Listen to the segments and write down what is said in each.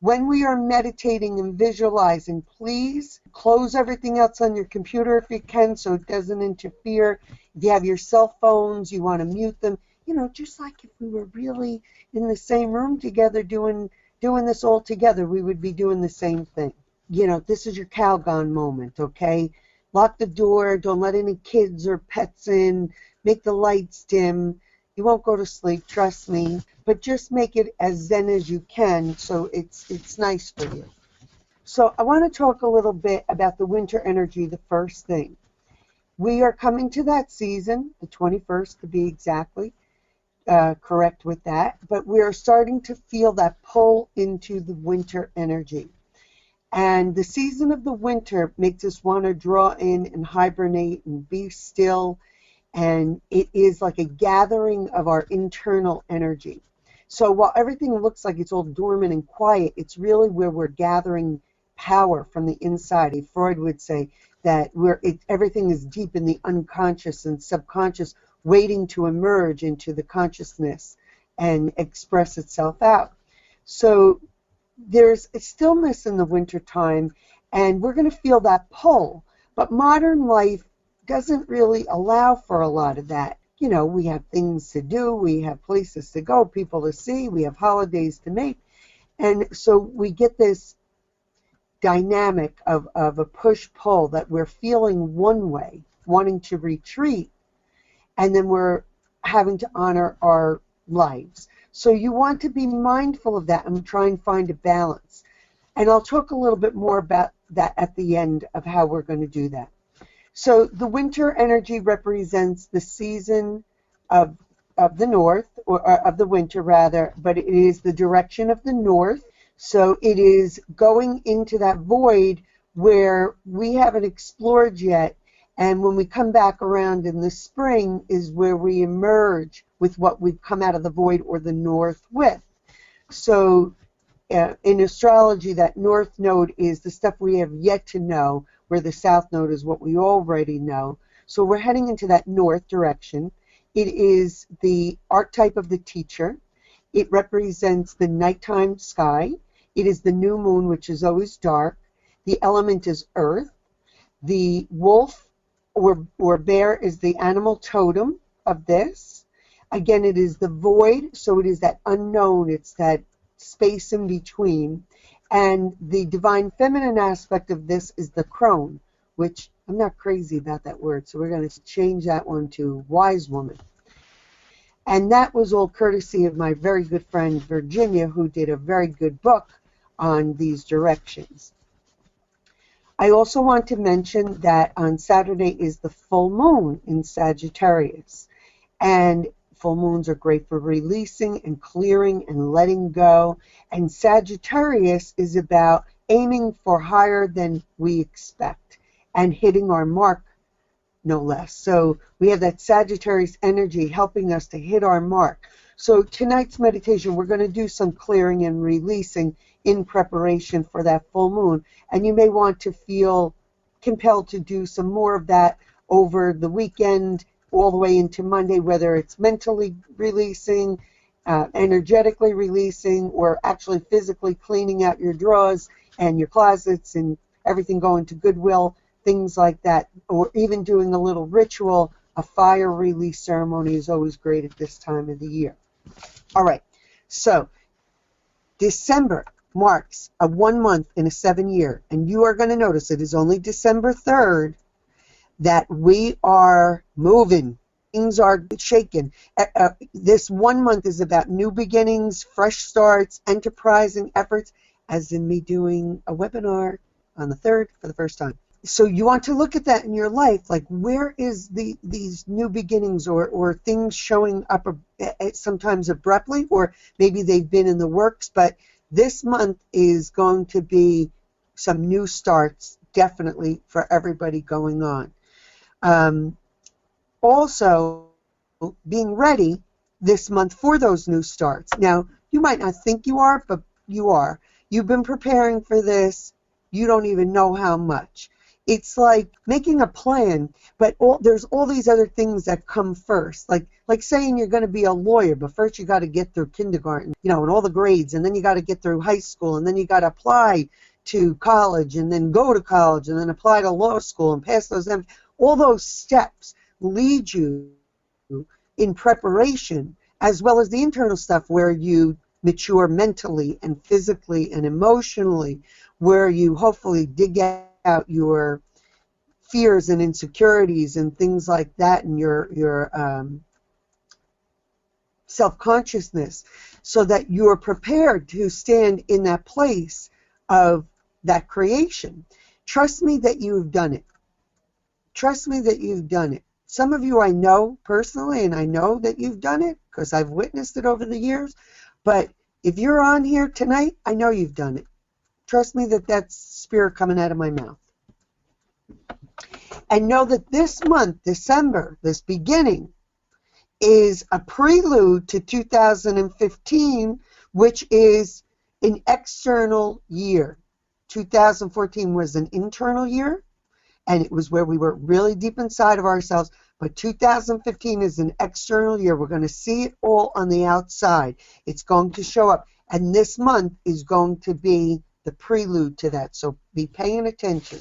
When we are meditating and visualizing, please close everything else on your computer if you can so it doesn't interfere. If you have your cell phones, you want to mute them. You know, just like if we were really in the same room together doing this all together, we would be doing the same thing. You know, this is your Calgon moment, okay? Lock the door, don't let any kids or pets in, make the lights dim. You won't go to sleep, trust me, but just make it as zen as you can so it's nice for you. So I want to talk a little bit about the winter energy, the first thing. We are coming to that season, the 21st to be exactly correct with that, but we are starting to feel that pull into the winter energy. And the season of the winter makes us want to draw in and hibernate and be still. And it is like a gathering of our internal energy. So while everything looks like it's all dormant and quiet, it's really where we're gathering power from the inside. Freud would say that everything is deep in the unconscious and subconscious, waiting to emerge into the consciousness and express itself out. So there's a stillness in the wintertime, and we're going to feel that pull. But modern life doesn't really allow for a lot of that. You know, we have things to do, we have places to go, people to see, we have holidays to make. And so we get this dynamic of a push-pull that we're feeling one way, wanting to retreat, and then we're having to honor our lives. So you want to be mindful of that and try and find a balance. And I'll talk a little bit more about that at the end of how we're going to do that. So the winter energy represents the season of the north, or of the winter rather, but it is the direction of the north. So it is going into that void where we haven't explored yet. And when we come back around in the spring is where we emerge with what we've come out of the void or the north with. So in astrology, that north node is the stuff we have yet to know, where the south node is what we already know. So we're heading into that north direction. It is the archetype of the teacher. It represents the nighttime sky. It is the new moon, which is always dark. The element is earth. The wolf or bear is the animal totem of this. Again, it is the void, so it is that unknown. It's that space in between. And the divine feminine aspect of this is the crone, which I'm not crazy about that word, so we're going to change that one to wise woman. And that was all courtesy of my very good friend Virginia, who did a very good book on these directions. I also want to mention that on Saturday is the full moon in Sagittarius. And full moons are great for releasing and clearing and letting go. And Sagittarius is about aiming for higher than we expect and hitting our mark, no less. So we have that Sagittarius energy helping us to hit our mark. So tonight's meditation, we're going to do some clearing and releasing in preparation for that full moon. And you may want to feel compelled to do some more of that over the weekend, all the way into Monday, whether it's mentally releasing, energetically releasing, or actually physically cleaning out your drawers and your closets and everything going to Goodwill, things like that, or even doing a little ritual. A fire release ceremony is always great at this time of the year. All right, so December marks a 1 month in a 7 year, and you are going to notice it is only December 3rd that we are moving. Things are shaking. This 1 month is about new beginnings, fresh starts, enterprising efforts, as in me doing a webinar on the 3rd for the first time. So you want to look at that in your life, like where is these new beginnings or things showing up sometimes abruptly, or maybe they've been in the works, but this month is going to be some new starts, definitely, for everybody going on. Also, being ready this month for those new starts. Now, you might not think you are, but you are. You've been preparing for this. You don't even know how much. it's like making a plan, but there's all these other things that come first. Like saying you're going to be a lawyer, but first you got to get through kindergarten, and all the grades, and then you got to get through high school, and then you got to apply to college, and then go to college, and then apply to law school and pass those. All those steps lead you in preparation, as well as the internal stuff where you mature mentally and physically and emotionally, where you hopefully dig out your fears and insecurities and things like that, and your self-consciousness, so that you are prepared to stand in that place of that creation. Trust me that you've done it. Trust me that you've done it. Some of you I know personally, and I know that you've done it because I've witnessed it over the years. But if you're on here tonight, I know you've done it. Trust me that that's spirit coming out of my mouth. And know that this month, December, this beginning, is a prelude to 2015, which is an external year. 2014 was an internal year, and it was where we were really deep inside of ourselves. But 2015 is an external year. We're going to see it all on the outside. It's going to show up. And this month is going to be the prelude to that. So be paying attention.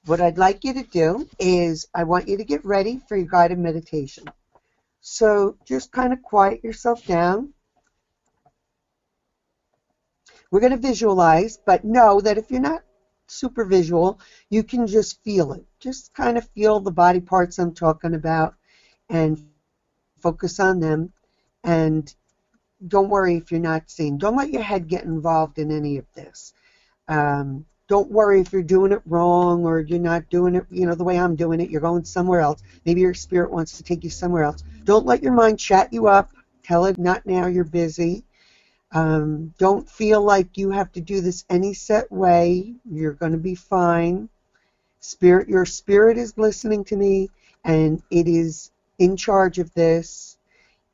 What I'd like you to do is I want you to get ready for your guided meditation. So just kind of quiet yourself down. We're going to visualize, but know that if you're not super visual, you can just feel it. Just kind of feel the body parts I'm talking about and focus on them. And don't worry if you're not seeing. Don't let your head get involved in any of this. Don't worry if you're doing it wrong or you're not doing it, the way I'm doing it. You're going somewhere else. Maybe your spirit wants to take you somewhere else. Don't let your mind chat you up. Tell it, not now, you're busy. Don't feel like you have to do this any set way. You're going to be fine. Your spirit is listening to me, and it is in charge of this.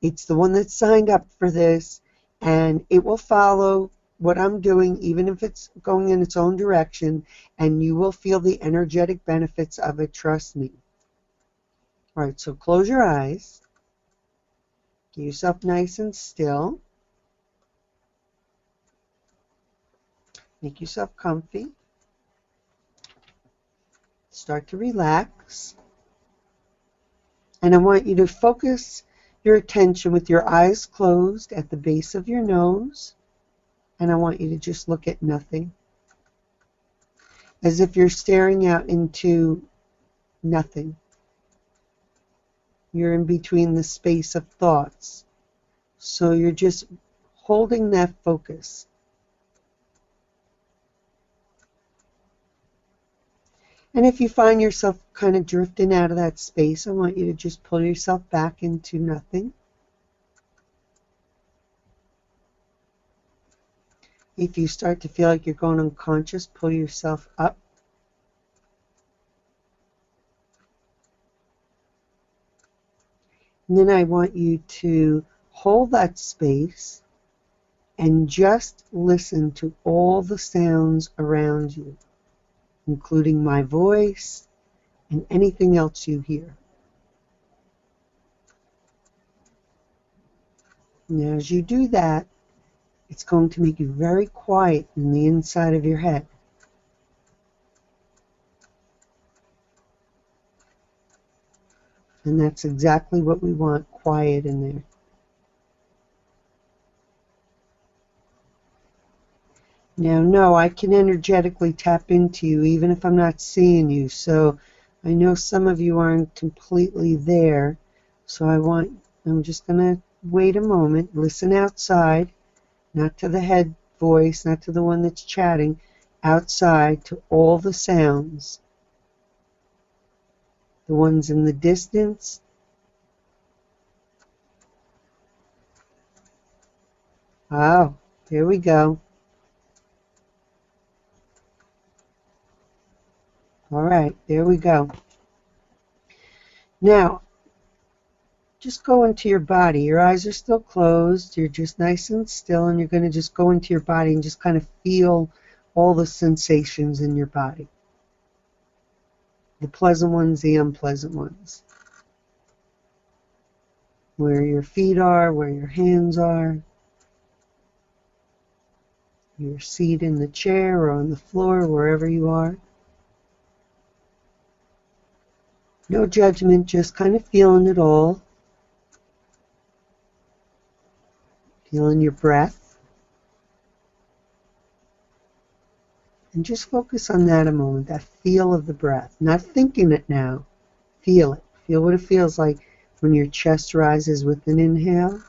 It's the one that signed up for this, and it will follow what I'm doing, even if it's going in its own direction, and you will feel the energetic benefits of it, trust me. All right, so close your eyes. Get yourself nice and still. Make yourself comfy. Start to relax. And I want you to focus your attention with your eyes closed at the base of your nose. And I want you to just look at nothing. As if you're staring out into nothing. You're in between the space of thoughts. So you're just holding that focus. And if you find yourself kind of drifting out of that space, I want you to just pull yourself back into nothing. If you start to feel like you're going unconscious, pull yourself up. And then I want you to hold that space and just listen to all the sounds around you, including my voice and anything else you hear. Now, as you do that, it's going to make you very quiet in the inside of your head. And that's exactly what we want, quiet in there. Now, no, I can energetically tap into you even if I'm not seeing you. So I know some of you aren't completely there. So I'm just going to wait a moment, listen outside, not to the head voice, not to the one that's chatting, outside to all the sounds. The ones in the distance. Oh, there we go. All right, there we go. Now, just go into your body. Your eyes are still closed. You're just nice and still, and you're going to just go into your body and just kind of feel all the sensations in your body. the pleasant ones, the unpleasant ones. Where your feet are, where your hands are, your seat in the chair or on the floor, wherever you are. No judgment, just kind of feeling it all. Feeling your breath. And just focus on that a moment, that feel of the breath. Not thinking it now. Feel it. Feel what it feels like when your chest rises with an inhale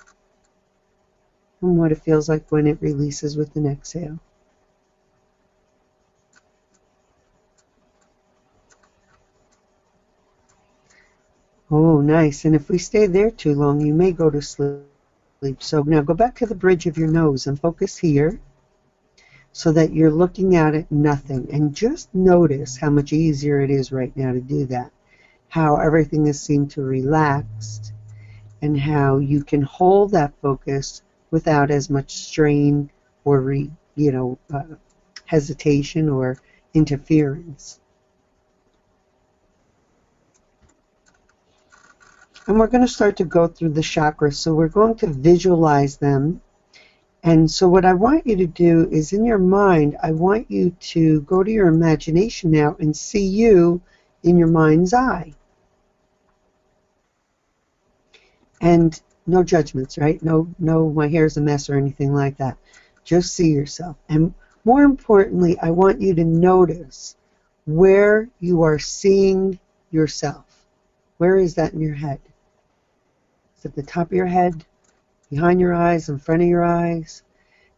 and what it feels like when it releases with an exhale. Oh, nice. And if we stay there too long, you may go to sleep. So now go back to the bridge of your nose and focus here so that you're looking out at nothing. And just notice how much easier it is right now to do that. How everything has seemed to relax and how you can hold that focus without as much strain or hesitation or interference. And we're going to start to go through the chakras. So we're going to visualize them. And so what I want you to do is in your mind, I want you to go to your imagination now and see you in your mind's eye. And no judgments, right? No, my hair's a mess or anything like that. Just see yourself. And more importantly, I want you to notice where you are seeing yourself. Where is that in your head? Is it at the top of your head, behind your eyes, in front of your eyes?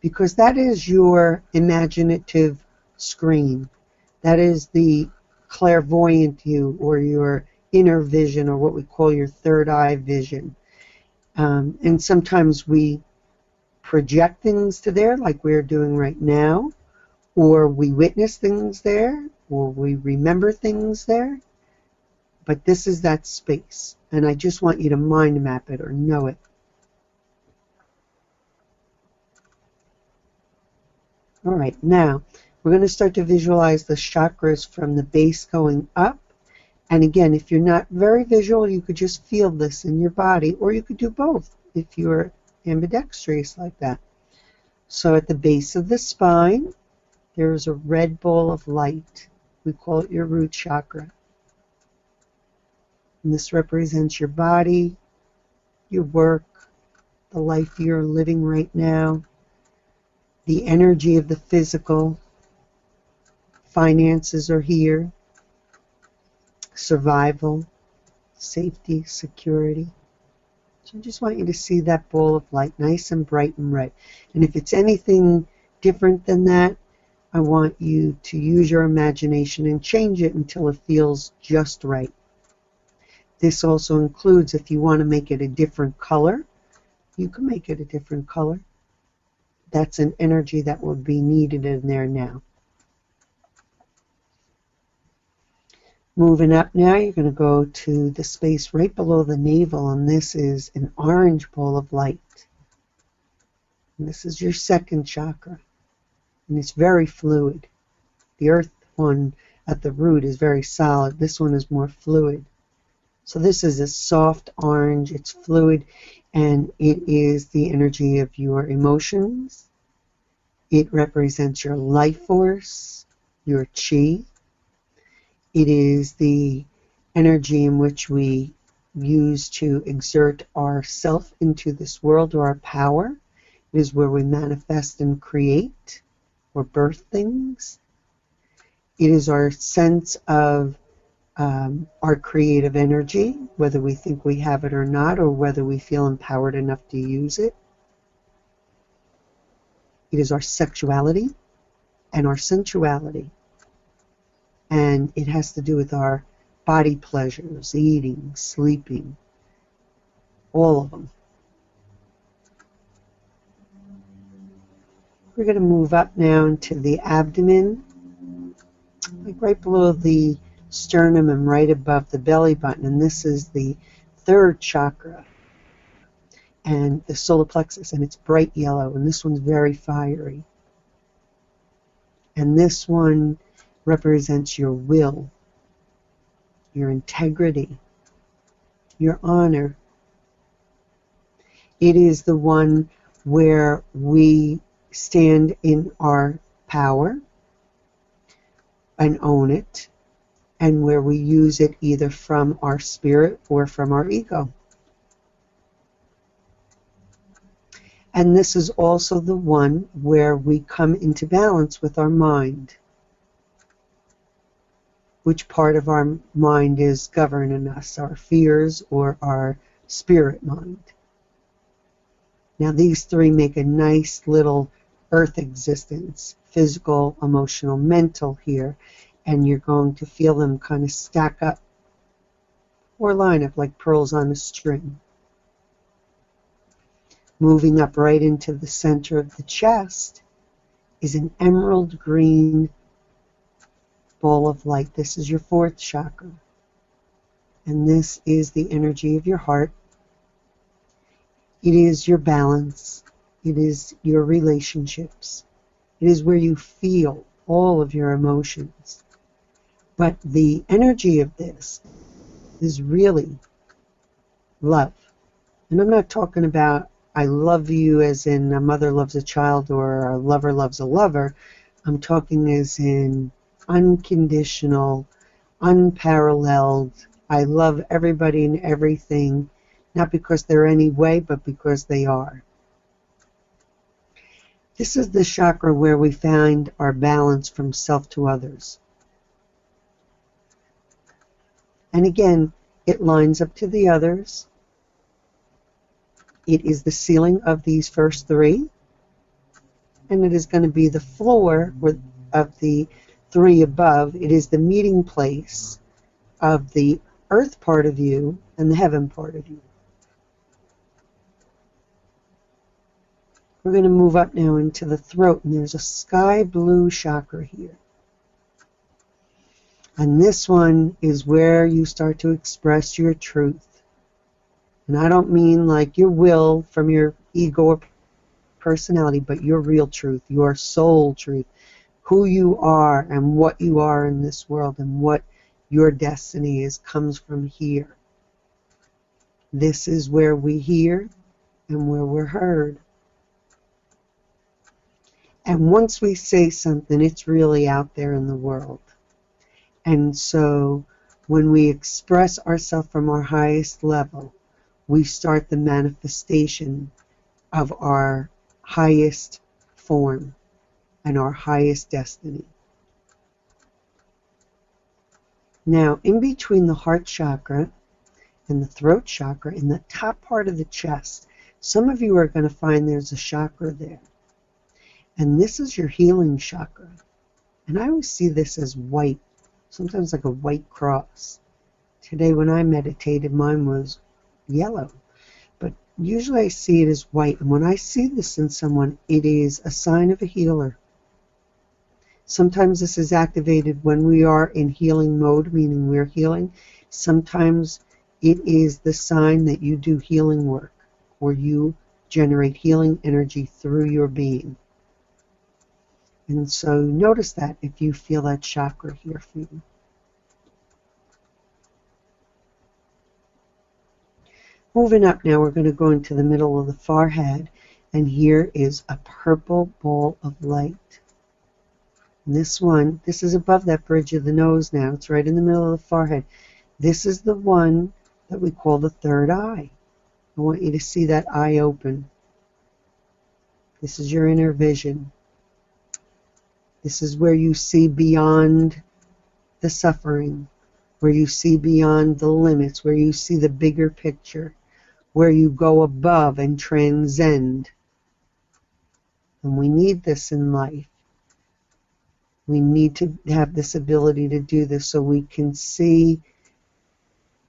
Because that is your imaginative screen. That is the clairvoyant you, or your inner vision, or what we call your third eye vision. And sometimes we project things to there, like we're doing right now, or we witness things there, or we remember things there. But this is that space, and I just want you to mind map it or know it. All right, now we're going to start to visualize the chakras from the base going up. And again, if you're not very visual, you could just feel this in your body, or you could do both if you're ambidextrous like that. So at the base of the spine, there is a red ball of light. We call it your root chakra. And this represents your body, your work, the life you're living right now, the energy of the physical. Finances are here. Survival, safety, security. So I just want you to see that ball of light, nice and bright and red. And if it's anything different than that, I want you to use your imagination and change it until it feels just right. This also includes, if you want to make it a different color, you can make it a different color. That's an energy that will be needed in there now. Moving up now, you're going to go to the space right below the navel, and this is an orange ball of light. And this is your second chakra, and it's very fluid. The earth one at the root is very solid. This one is more fluid. So this is a soft orange, it's fluid, and it is the energy of your emotions. It represents your life force, your chi. It is the energy in which we use to exert ourself into this world, or our power. It is where we manifest and create or birth things. It is our sense of our creative energy, whether we think we have it or not, or whether we feel empowered enough to use it. It is our sexuality and our sensuality. And it has to do with our body pleasures, eating, sleeping, all of them. We're going to move up now into the abdomen, like right below the sternum and right above the belly button. And this is the third chakra, and the solar plexus, and it's bright yellow, and this one's very fiery. And this one represents your will. your integrity, your honor. It is the one where we stand in our power and own it, and where we use it either from our spirit or from our ego. And this is also the one where we come into balance with our mind. Which part of our mind is governing us, our fears or our spirit mind? Now these three make a nice little earth existence, physical, emotional, mental here, and you're going to feel them kind of stack up or line up like pearls on a string. Moving up right into the center of the chest is an emerald green ball of light. This is your fourth chakra. And this is the energy of your heart. It is your balance. It is your relationships. It is where you feel all of your emotions. But the energy of this is really love. And I'm not talking about I love you as in a mother loves a child or a lover loves a lover. I'm talking as in unconditional, unparalleled. I love everybody and everything, not because they're any way, but because they are. This is the chakra where we find our balance from self to others. And again, it lines up to the others. It is the ceiling of these first three, and it is going to be the floor of the three above. It is the meeting place of the earth part of you and the heaven part of you. We're going to move up now into the throat, and there's a sky blue chakra here. And this one is where you start to express your truth. And I don't mean like your will from your ego or personality, but your real truth, your soul truth, who you are and what you are in this world and what your destiny is comes from here. This is where we hear and where we're heard. And once we say something, it's really out there in the world. And so when we express ourselves from our highest level, we start the manifestation of our highest form and our highest destiny. Now, in between the heart chakra and the throat chakra, in the top part of the chest, some of you are going to find there's a chakra there. And this is your healing chakra. And I always see this as white, sometimes like a white cross. Today when I meditated, mine was yellow. But usually I see it as white. And when I see this in someone, it is a sign of a healer. Sometimes this is activated when we are in healing mode, meaning we're healing. Sometimes it is the sign that you do healing work, or you generate healing energy through your being. And so notice that if you feel that chakra here for you. Moving up now, we're going to go into the middle of the forehead, and here is a purple ball of light. And this one, this is above that bridge of the nose now. It's right in the middle of the forehead. This is the one that we call the third eye. I want you to see that eye open. This is your inner vision. This is where you see beyond the suffering, where you see beyond the limits, where you see the bigger picture, where you go above and transcend. And we need this in life. We need to have this ability to do this so we can see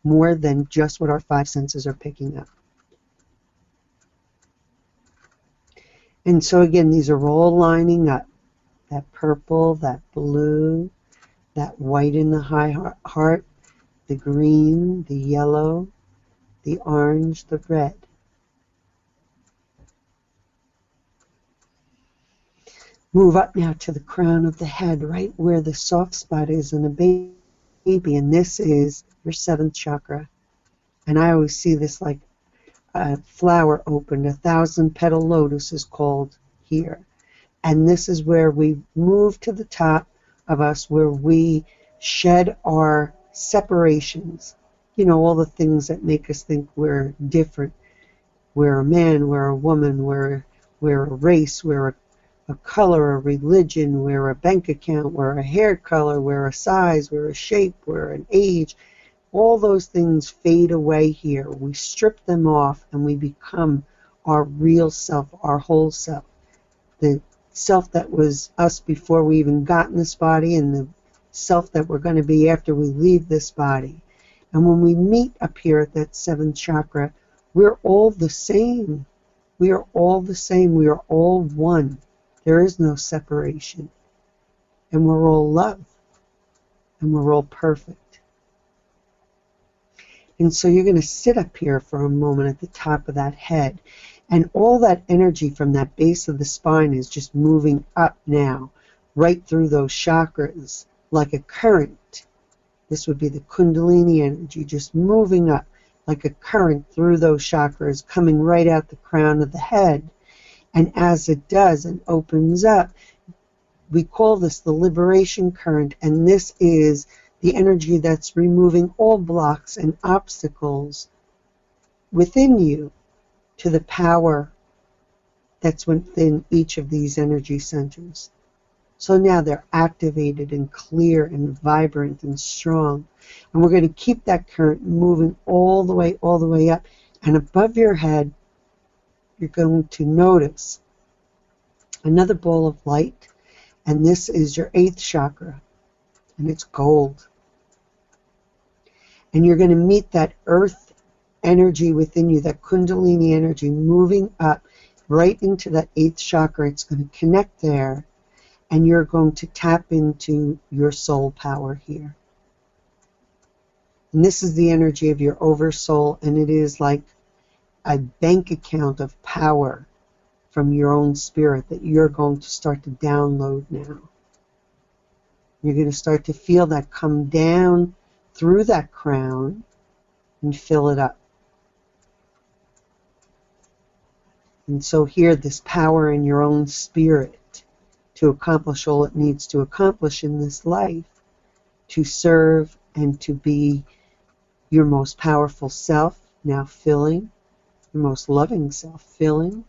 more than just what our five senses are picking up. And so again, these are all lining up. That purple, that blue, that white in the high heart, the green, the yellow, the orange, the red. Move up now to the crown of the head, right where the soft spot is in a baby. And this is your 7th chakra. And I always see this like a flower opened, 1,000-petal lotus is called here. And this is where we move to the top of us, where we shed our separations. You know, all the things that make us think we're different. We're a man, we're a woman, we're a race, we're a color, a religion, we're a bank account, we're a hair color, we're a size, we're a shape, we're an age. All those things fade away here. We strip them off and we become our real self, our whole self. The self that was us before we even got in this body, and the self that we're going to be after we leave this body. And when we meet up here at that 7th chakra, we're all the same. We are all the same. We are all one. There is no separation. And we're all love. And we're all perfect. And so you're going to sit up here for a moment at the top of that head. And all that energy from that base of the spine is just moving up now, right through those chakras, like a current. This would be the Kundalini energy, just moving up like a current through those chakras, coming right out the crown of the head. And as it does and opens up, we call this the liberation current, and this is the energy that's removing all blocks and obstacles within you to the power that's within each of these energy centers. So now they're activated and clear and vibrant and strong. And we're going to keep that current moving all the way up. And above your head, you're going to notice another ball of light. And this is your 8th chakra. And it's gold. And you're going to meet that earth energy within you, that Kundalini energy moving up right into that 8th chakra. It's going to connect there. And you're going to tap into your soul power here. And this is the energy of your oversoul, and it is like a bank account of power from your own spirit that you're going to start to download now. You're going to start to feel that come down through that crown and fill it up. And so here, this power in your own spirit to accomplish all it needs to accomplish in this life, to serve and to be your most powerful self, now filling, your most loving self, filling,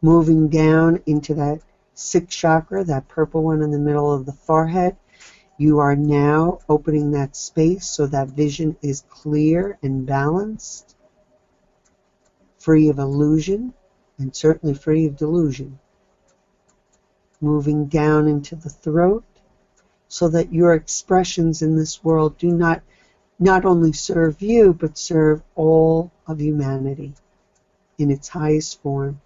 moving down into that 6th chakra, that purple one in the middle of the forehead. You are now opening that space so that vision is clear and balanced, free of illusion, and certainly free of delusion. Moving down into the throat so that your expressions in this world do not only serve you, but serve all of humanity in its highest form.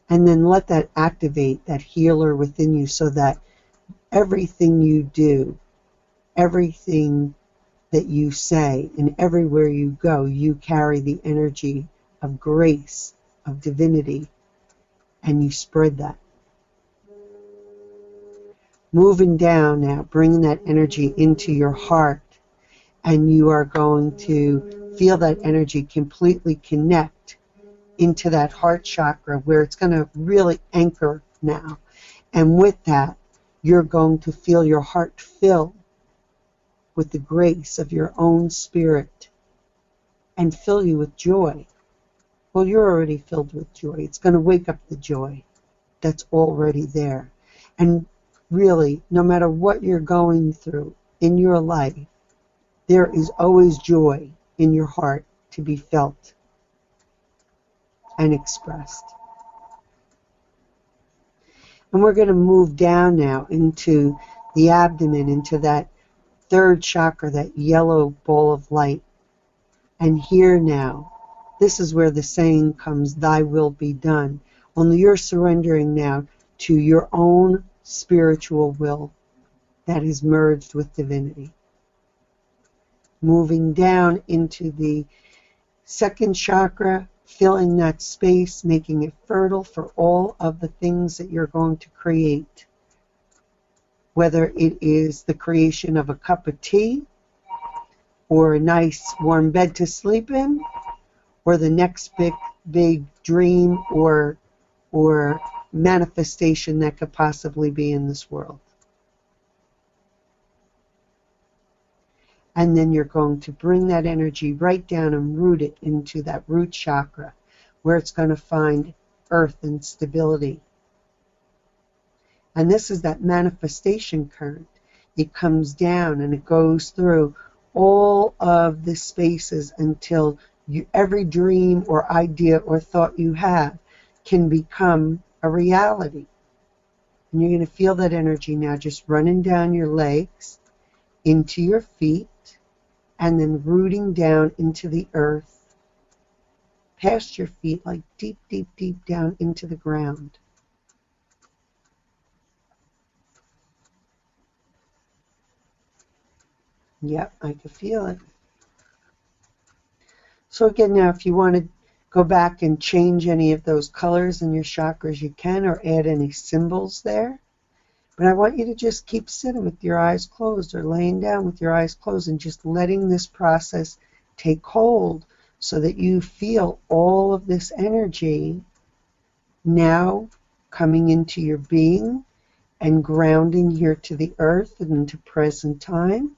And then let that activate that healer within you so that everything you do, everything that you say, and everywhere you go, you carry the energy of grace, of divinity, and you spread that. Moving down now, bringing that energy into your heart, and you are going to feel that energy completely connect into that heart chakra where it's going to really anchor now. And with that, you're going to feel your heart fill with the grace of your own spirit and fill you with joy. Well, you're already filled with joy. It's going to wake up the joy that's already there. And really, no matter what you're going through in your life, there is always joy in your heart to be felt and expressed. And we're going to move down now into the abdomen, into that 3rd chakra, that yellow ball of light. And here now, this is where the saying comes, thy will be done. Only you're surrendering now to your own spiritual will that is merged with divinity. Moving down into the 2nd chakra, filling that space, making it fertile for all of the things that you're going to create. whether it is the creation of a cup of tea, or a nice warm bed to sleep in, or the next big dream or manifestation that could possibly be in this world. And then you're going to bring that energy right down and root it into that root chakra, where it's going to find earth and stability. And this is that manifestation current. It comes down and it goes through all of the spaces until every dream or idea or thought you have can become a reality. And you're going to feel that energy now just running down your legs, into your feet, and then rooting down into the earth, past your feet, like deep, deep, deep down into the ground. Yep, I can feel it. So again, now if you want to go back and change any of those colors in your chakras, you can, or add any symbols there. But I want you to just keep sitting with your eyes closed, or laying down with your eyes closed, and just letting this process take hold, so that you feel all of this energy now coming into your being and grounding here to the earth and into present time.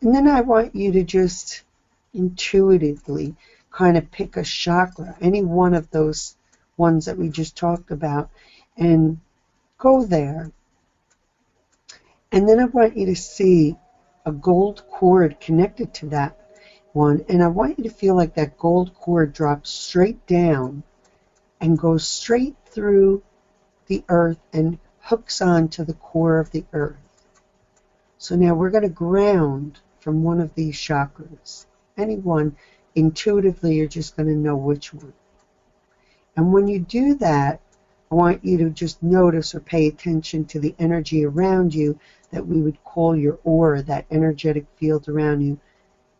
And then I want you to just intuitively kind of pick a chakra, any one of those ones that we just talked about, and go there. And then I want you to see a gold cord connected to that one, and I want you to feel like that gold cord drops straight down and goes straight through the earth and hooks on to the core of the earth. So now we're going to ground from one of these chakras. Any one, intuitively you're just going to know which one. And when you do that, I want you to just notice or pay attention to the energy around you that we would call your aura, that energetic field around you,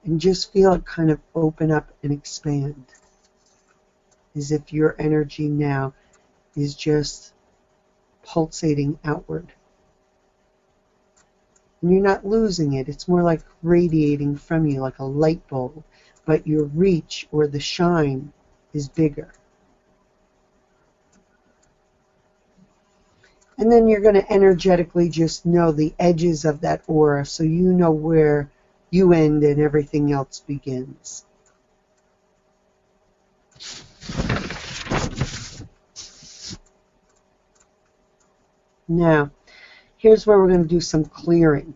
and just feel it kind of open up and expand, as if your energy now is just pulsating outward. And you're not losing it. It's more like radiating from you, like a light bulb, but your reach or the shine is bigger. And then you're going to energetically just know the edges of that aura, so you know where you end and everything else begins. Now, here's where we're going to do some clearing.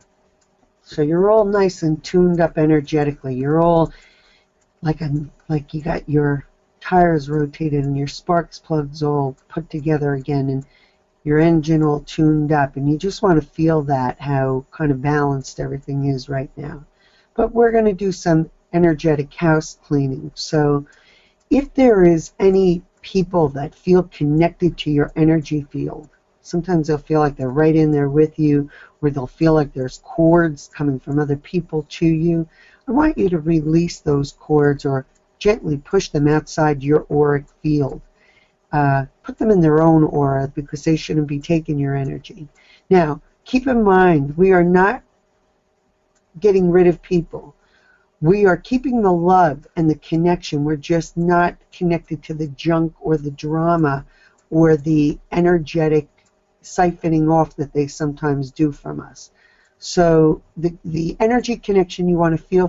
So you're all nice and tuned up energetically. You're all like you got your tires rotated and your sparks plugs all put together again, and your engine all tuned up, and you just want to feel that, how kind of balanced everything is right now. But we're going to do some energetic house cleaning. So if there is any people that feel connected to your energy field, sometimes they'll feel like they're right in there with you, or they'll feel like there's cords coming from other people to you. I want you to release those cords or gently push them outside your auric field. Put them in their own aura, because they shouldn't be taking your energy. Now, keep in mind, we are not getting rid of people. We are keeping the love and the connection. We're just not connected to the junk or the drama or the energetic siphoning off that they sometimes do from us. So the energy connection you want to feel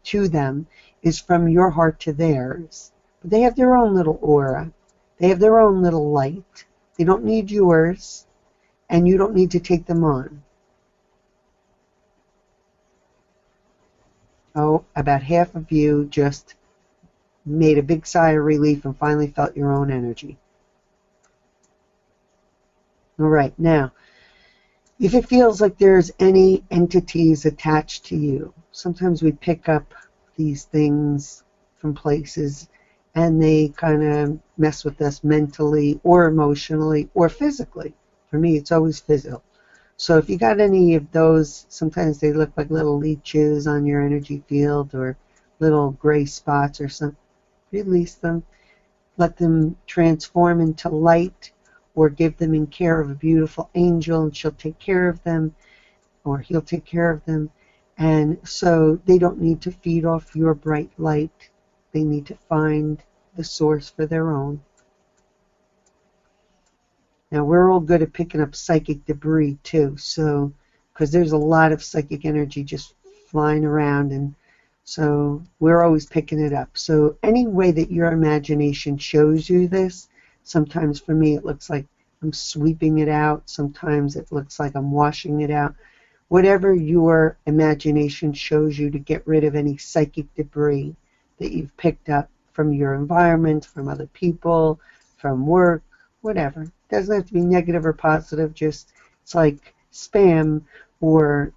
to them is from your heart to theirs. But they have their own little aura. They have their own little light. They don't need yours, and you don't need to take them on. Oh, about half of you just made a big sigh of relief and finally felt your own energy. All right, now, if it feels like there's any entities attached to you, sometimes we pick up these things from places and they kind of mess with us mentally or emotionally or physically. For me, it's always physical. So if you got any of those, sometimes they look like little leeches on your energy field or little gray spots or something. Release them. Let them transform into light, or give them in care of a beautiful angel, and she'll take care of them, or he'll take care of them. And so they don't need to feed off your bright light. They need to find the source for their own. Now, we're all good at picking up psychic debris too, so because there's a lot of psychic energy just flying around, and so we're always picking it up. So any way that your imagination shows you this, sometimes for me it looks like I'm sweeping it out, sometimes it looks like I'm washing it out. Whatever your imagination shows you to get rid of any psychic debris that you've picked up from your environment, from other people, from work, whatever. It doesn't have to be negative or positive, just it's like spam or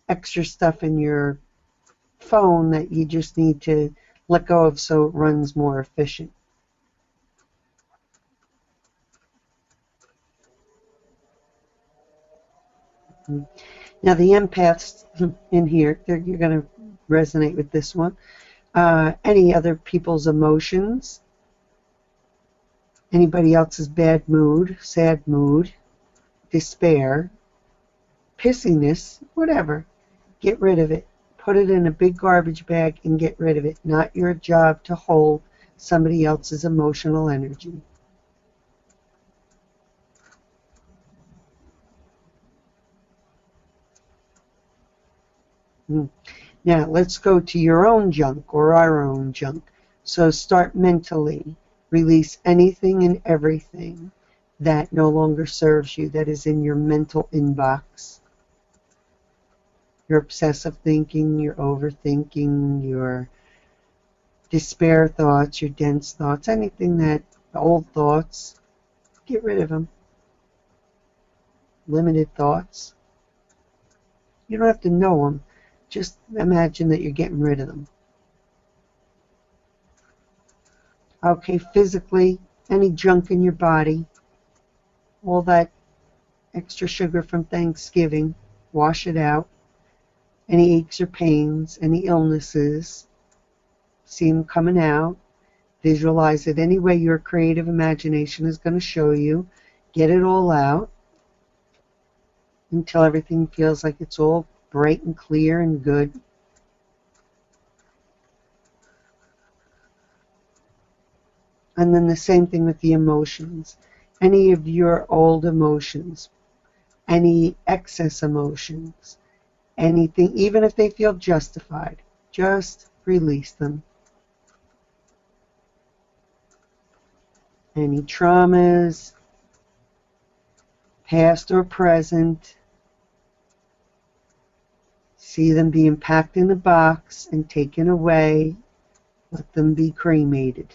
extra stuff in your phone that you just need to let go of so it runs more efficient. Now the empaths in here, you're going to resonate with this one. Any other people's emotions, anybody else's bad mood, sad mood, despair, pissiness, whatever. Get rid of it. Put it in a big garbage bag and get rid of it. Not your job to hold somebody else's emotional energy. Now let's go to your own junk or our own junk. So start mentally. Release anything and everything that no longer serves you, that is in your mental inbox. Your obsessive thinking, your overthinking, your despair thoughts, your dense thoughts, anything that, old thoughts, get rid of them. Limited thoughts. You don't have to know them. Just imagine that you're getting rid of them. Okay, physically, any junk in your body, all that extra sugar from Thanksgiving, wash it out. Any aches or pains, any illnesses, see them coming out. Visualize it any way your creative imagination is going to show you. Get it all out until everything feels like it's all bright and clear and good. And then the same thing with the emotions. Any of your old emotions, any excess emotions, anything, even if they feel justified, just release them. Any traumas, past or present, see them being packed in a box and taken away. Let them be cremated.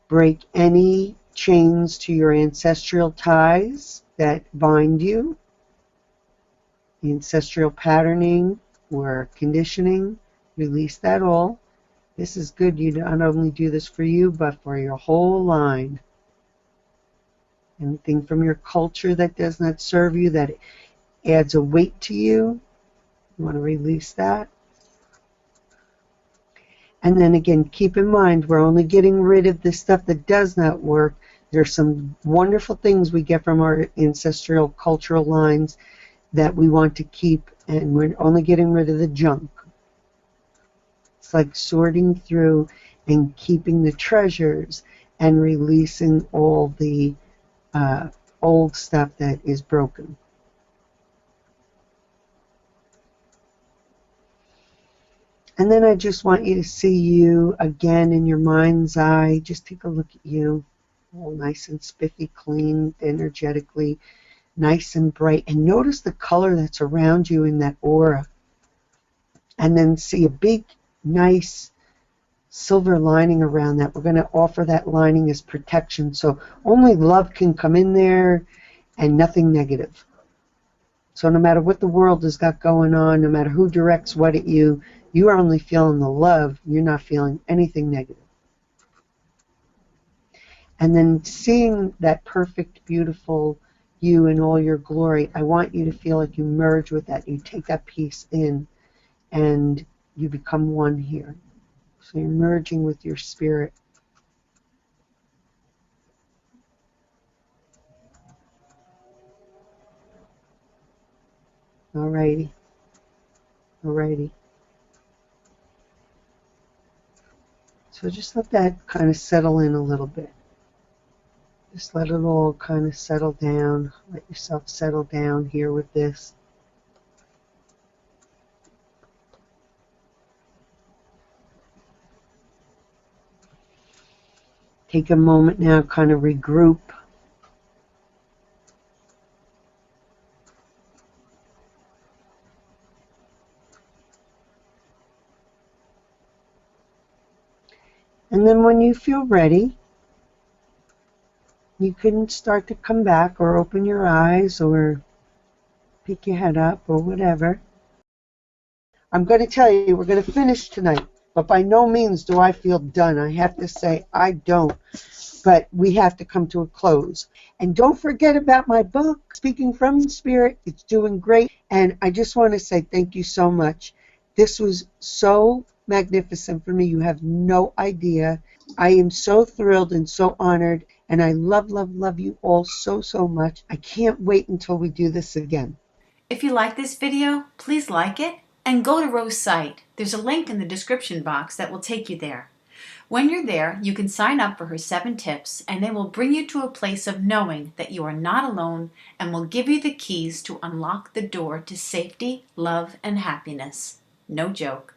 Break any chains to your ancestral ties that bind you, ancestral patterning or conditioning. Release that all. This is good. You not only do this for you, but for your whole line. Anything from your culture that does not serve you, that adds a weight to you, you want to release that. And then again, keep in mind, we're only getting rid of the stuff that does not work. There's some wonderful things we get from our ancestral cultural lines that we want to keep, and we're only getting rid of the junk. It's like sorting through and keeping the treasures and releasing all the old stuff that is broken. And then I just want you to see you again in your mind's eye. Just take a look at you, all nice and spiffy, clean, energetically, nice and bright. And notice the color that's around you in that aura. And then see a big, nice silver lining around that. We're going to offer that lining as protection. So only love can come in there and nothing negative. So no matter what the world has got going on, no matter who directs what at you, you are only feeling the love. You're not feeling anything negative. And then seeing that perfect, beautiful you in all your glory, I want you to feel like you merge with that. You take that piece in and you become one here. So you're merging with your spirit. Alrighty. Alrighty. So just let that kind of settle in a little bit. Just let it all kind of settle down. Let yourself settle down here with this. Take a moment now, kind of regroup. And then when you feel ready, you can start to come back or open your eyes or pick your head up or whatever. I'm going to tell you, we're going to finish tonight, but by no means do I feel done. I have to say I don't, but we have to come to a close. And don't forget about my book, Speaking from the Spirit. It's doing great, and I just want to say thank you so much. This was so magnificent for me. You have no idea. I am so thrilled and so honored, and I love, love, love you all so, so much. I can't wait until we do this again. If you like this video, please like it and go to Rose's site. There's a link in the description box that will take you there. When you're there, you can sign up for her 7 tips, and they will bring you to a place of knowing that you are not alone and will give you the keys to unlock the door to safety, love, and happiness. No joke.